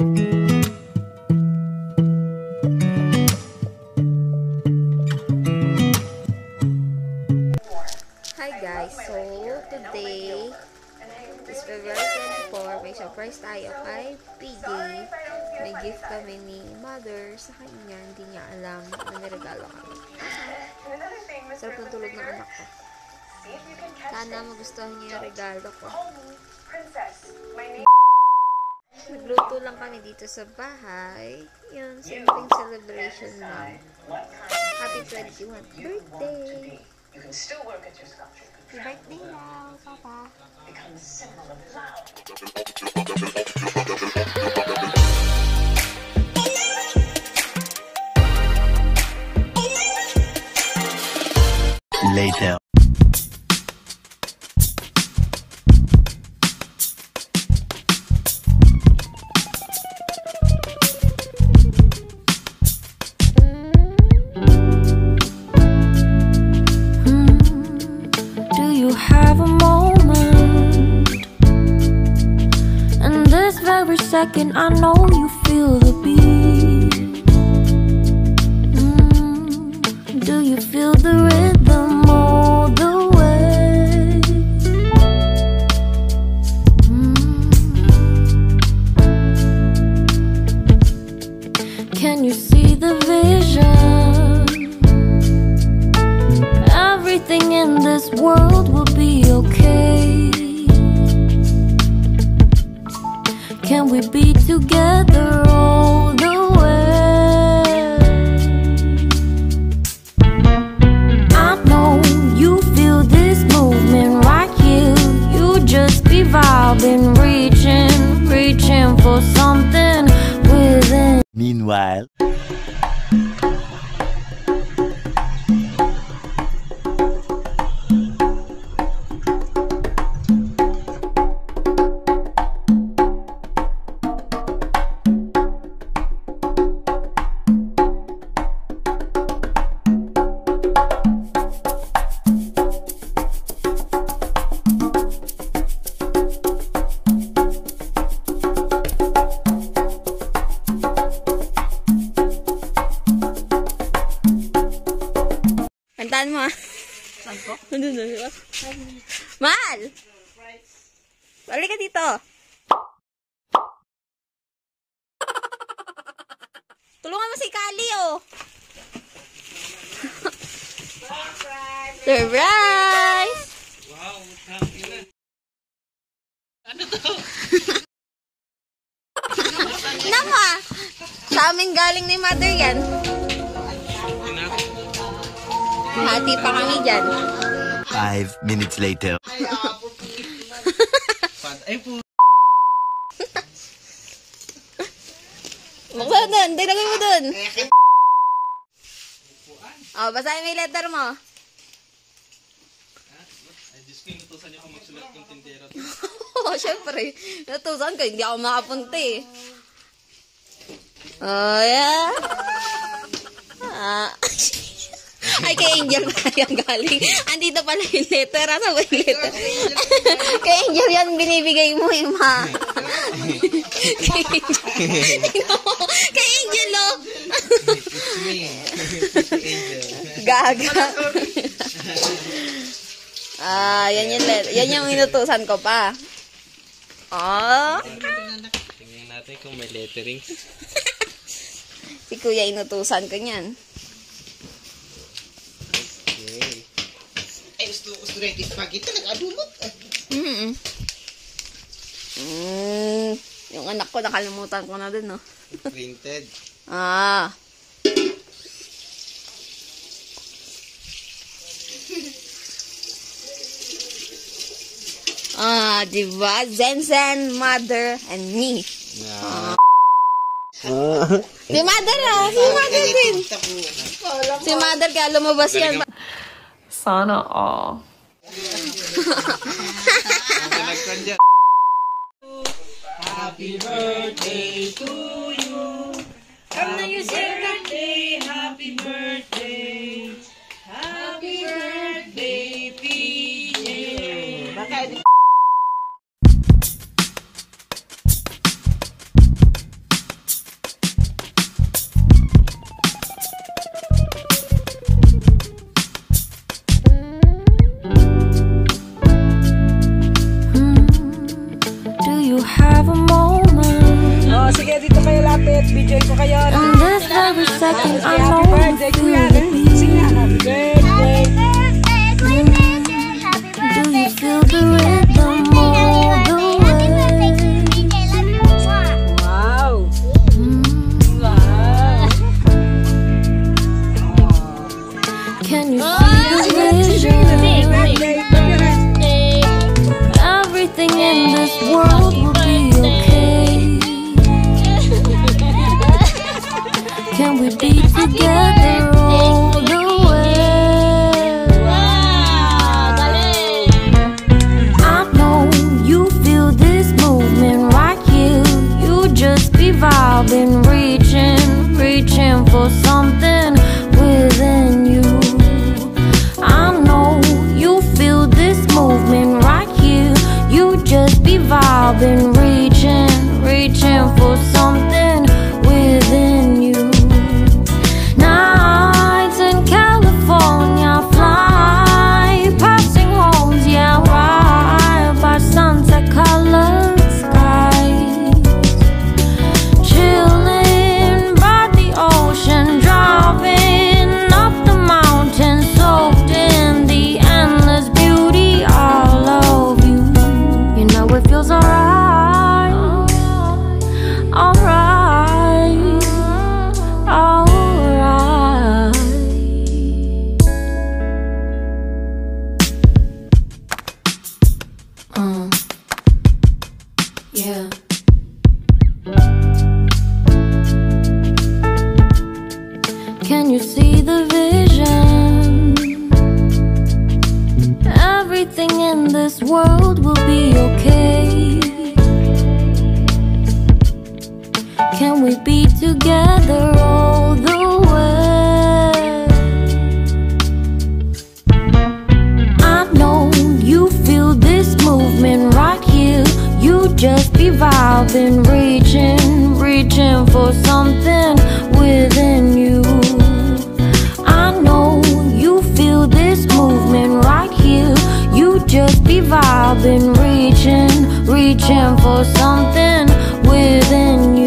Hi guys, so today is February 24, may surprise tayo kay PJ. May gift kami ni mother sa kanya, hindi niya alam na niregalo kami. Sarap ng tulog ng anak ko. Sana magustuhan niya yung regalo ko. Nagluto lang kami dito sa bahay. Yun, simpleng celebration lang. Happy 21st birthday! You can still work at your sculpture. Happy birthday now, Papa. Become a symbol of love. Later. Second, I know you feel the beat. Do you feel the rhythm all the way? Can you see the vision? Everything in this world will be okay. Can we be together all the way? I know you feel this movement right here. You just be vibing, reaching for something within. Meanwhile. Kantaan mo ah. Saan ko? Nandun na siya. Mahal! Balik ka dito. Tulungan mo si Kali oh. Surprise! Wow, ano to? Nama! Sa amin galing ni mother yan. Hati pa kami dyan. 5 minutes later. Buksan dun. Dilagay mo dun. Oh, basahin mo yung letter mo. Ay, Diyos ko, inutusan niyo ako magsulat ng tindera. Oo, syempre. Natusan ko. Hindi ako makapunta eh. Oh, yeah. Ay, kay Angel pa yan galing. Andito pala yung letter. Asa ba yung letter? Kay Angel yan binibigay mo eh, ma. Kay Angel. Kay Angel, oh. Gaga. Yan yung letter. Yan yung inutusan ko pa. Oh. Tingnan natin kung may lettering. Si Kuya inutusan ko niyan. Gusto rin spaghetti, nag-adumot. Yung anak ko, nakalimutan ko na din, no? Printed. Diba? Zen, mother, and me. Yeah. Si mother, si mother din. Si mother, kaya lumabas yan. Sana all. Happy birthday to you. Come na you say birthday. Happy birthday. Happy birthday, PJ. dito kayo lapit. Video ko kayo. And this every second I Happy know birthday, you kuya. feel me. Sing na, happy birthday. Do you feel the rhythm all the way? Wow. Can you see the vision? Everything in this world will be okay. Can we be together all the way? I know you feel this movement right here. You just be vibing, reaching for something within you. I know you feel this movement right here. You just be vibing, reaching for something within you. Nights in California, fly passing homes, yeah, right by sunset colored skies. Chilling by the ocean, driving up the mountain, soaked in the endless beauty all of you. You know it feels alright, alright, alright. Yeah. Can you see the vision? Everything in this world will be okay. Can we be together all the way? I know you feel this movement right here. You just be vibing, reaching for something within you. I know you feel this movement right here. You just be vibing, reaching for something within you.